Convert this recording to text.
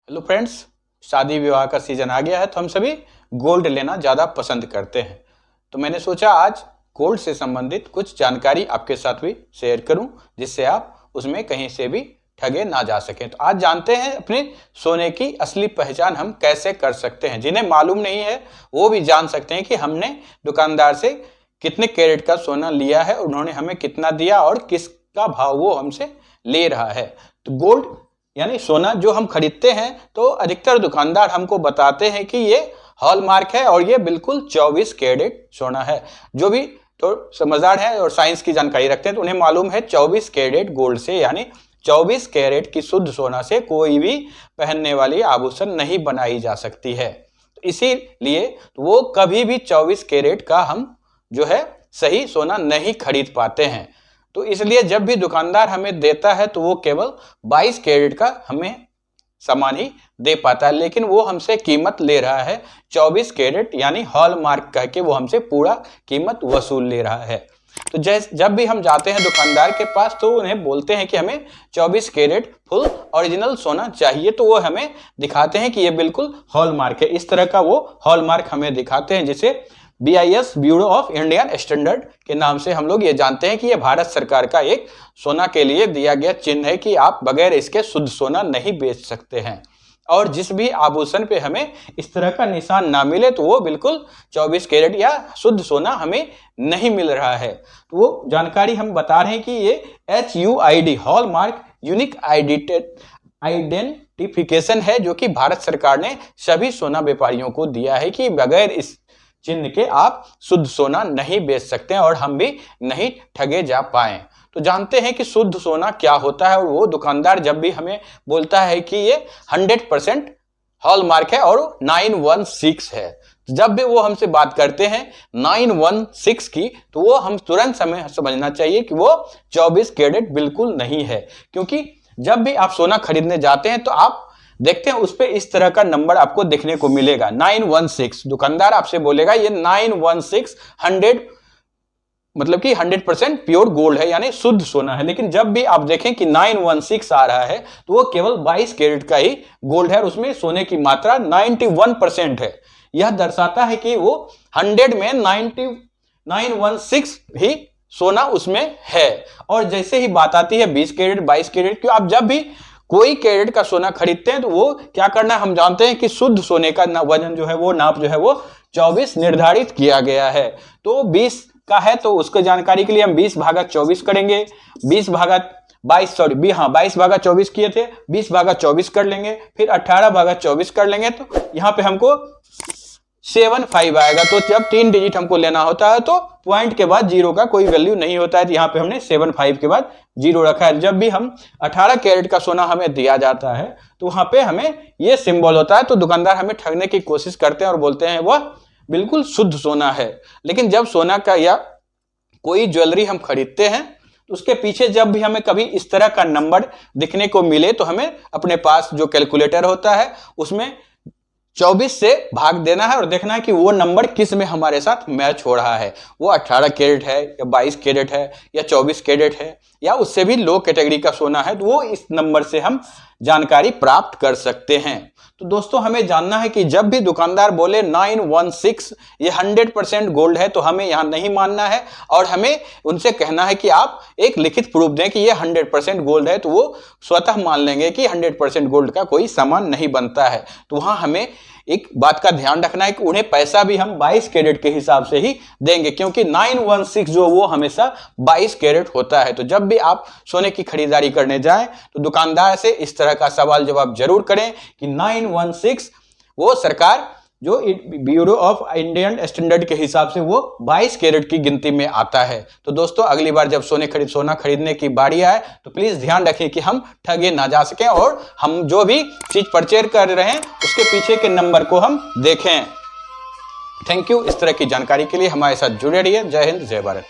Hello friends, शादी विवाह का सीजन आ गया है तो हम सभी गोल्ड लेना ज़्यादा पसंद करते हैं। तो मैंने सोचा आज गोल्ड से संबंधित कुछ जानकारी आपके साथ भी शेयर करूं, जिससे आप उसमें कहीं से भी ठगे ना जा सकें। तो आज जानते हैं अपने सोने की असली पहचान हम कैसे कर सकते हैं। जिन्हें मालूम नहीं है वो भी जान सकते हैं कि हमने दुकानदार से कितने कैरेट का सोना लिया है, उन्होंने हमें कितना दिया और किसका भाव वो हमसे ले रहा है। तो गोल्ड यानी सोना जो हम खरीदते हैं तो अधिकतर दुकानदार हमको बताते हैं कि ये हॉलमार्क है और ये बिल्कुल 24 कैरेट सोना है। जो भी तो समझदार है और साइंस की जानकारी रखते हैं तो उन्हें मालूम है 24 कैरेट गोल्ड से यानी 24 कैरेट की शुद्ध सोना से कोई भी पहनने वाली आभूषण नहीं बनाई जा सकती है। तो इसीलिए वो कभी भी 24 कैरेट का हम जो है सही सोना नहीं खरीद पाते हैं। तो इसलिए जब भी दुकानदार हमें देता है तो वो केवल 22 कैरेट का हमें सामान ही दे पाता है, लेकिन वो हमसे कीमत ले रहा है 24 कैरेट यानी हॉलमार्क कह के वो हमसे पूरा कीमत वसूल ले रहा है। तो जब भी हम जाते हैं दुकानदार के पास तो उन्हें बोलते हैं कि हमें 24 कैरेट फुल ओरिजिनल सोना चाहिए, तो वो हमें दिखाते हैं कि ये बिल्कुल हॉलमार्क है। इस तरह का वो हॉलमार्क हमें दिखाते हैं, जिसे BIS bureau of Indian standard के नाम से हम लोग ये जानते हैं कि ये भारत सरकार का एक सोना के लिए दिया गया चिन्ह है कि आप बगैर इसके शुद्ध सोना नहीं बेच सकते हैं। और जिस भी आभूषण पे हमें इस तरह का निशान ना मिले तो वो बिल्कुल 24 कैरेट या शुद्ध सोना हमें नहीं मिल रहा है। तो वो जानकारी हम बता रहे हैं कि ये HUID हॉलमार्क यूनिक आइडेंटिफिकेशन है, जो कि भारत सरकार ने सभी सोना व्यापारियों को दिया है कि बगैर इस चिन्ह के आप शुद्ध सोना नहीं बेच सकते हैं और हम भी नहीं ठगे जा पाए। तो जानते हैं कि शुद्ध सोना क्या होता है, और वो दुकानदार जब भी हमें बोलता है कि ये 100% हॉलमार्क है और 916 है, जब भी वो हमसे बात करते हैं 916 की, तो वो हम तुरंत समझना चाहिए कि वो 24 कैरेट बिल्कुल नहीं है। क्योंकि जब भी आप सोना खरीदने जाते हैं तो आप देखते हैं उस पे इस तरह का नंबर आपको देखने को मिलेगा 916। दुकानदार आपसे बोलेगा ये 916 100 मतलब कि 100% प्योर गोल्ड है यानी शुद्ध सोना है। लेकिन जब भी आप देखें कि 916 आ रहा है तो वो केवल 22 कैरेट का ही गोल्ड है और उसमें सोने की मात्रा 91% है। यह दर्शाता है कि वो 100 में 916 ही सोना उसमें है। और जैसे ही बात आती है 20 कैरेट 22 कैरेट की, आप जब भी कोई कैरेट का सोना खरीदते हैं तो वो क्या करना है, हम जानते हैं कि शुद्ध सोने का वजन जो है वो नाप जो है वो 24 निर्धारित किया गया है। तो 20 का है तो उसको जानकारी के लिए हम 20 भागा 24 करेंगे। 22 भागा 24 किए थे, 20 भागा 24 कर लेंगे, फिर 18 भागा 24 कर लेंगे। तो यहाँ पे हमको 75 आएगा। तो जब 3 डिजिट हमको लेना होता है तो पॉइंट के बाद जीरो का कोई वैल्यू नहीं होता है, तो यहाँ पे हमने 75 के बाद जीरो रखा है। जब भी हम 18 कैरेट का सोना हमें दिया जाता है तो वहां पे हमें ये सिंबल होता है, तो दुकानदार हमें ठगने की कोशिश करते हैं और बोलते हैं वह बिल्कुल शुद्ध सोना है। लेकिन जब सोना का या कोई ज्वेलरी हम खरीदते हैं तो उसके पीछे जब भी हमें कभी इस तरह का नंबर दिखने को मिले तो हमें अपने पास जो कैलकुलेटर होता है उसमें 24 से भाग देना है और देखना है कि वो नंबर किस में हमारे साथ मैच हो रहा है। वो 18 कैरेट है या 22 कैरेट है या 24 कैरेट है या उससे भी लो कैटेगरी का सोना है, तो वो इस नंबर से हम जानकारी प्राप्त कर सकते हैं। तो दोस्तों हमें जानना है कि जब भी दुकानदार बोले 916 ये 100% गोल्ड है तो हमें यहाँ नहीं मानना है और हमें उनसे कहना है कि आप एक लिखित प्रूफ दें कि ये 100% गोल्ड है, तो वो स्वतः मान लेंगे कि 100% गोल्ड का कोई सामान नहीं बनता है। तो वहाँ हमें एक बात का ध्यान रखना है कि उन्हें पैसा भी हम 22 कैरेट के हिसाब से ही देंगे, क्योंकि 916 जो वो हमेशा 22 कैरेट होता है। तो जब भी आप सोने की खरीदारी करने जाएं तो दुकानदार से इस तरह का सवाल जवाब जरूर करें कि 916 वो सरकार जो ब्यूरो ऑफ इंडियन स्टैंडर्ड के हिसाब से वो 22 कैरेट की गिनती में आता है। तो दोस्तों अगली बार जब सोना खरीदने की बारी आए तो प्लीज ध्यान रखें कि हम ठगे ना जा सकें और हम जो भी चीज परचेज कर रहे हैं उसके पीछे के नंबर को हम देखें। Thank you. इस तरह की जानकारी के लिए हमारे साथ जुड़े रहिए। जय हिंद, जय भारत।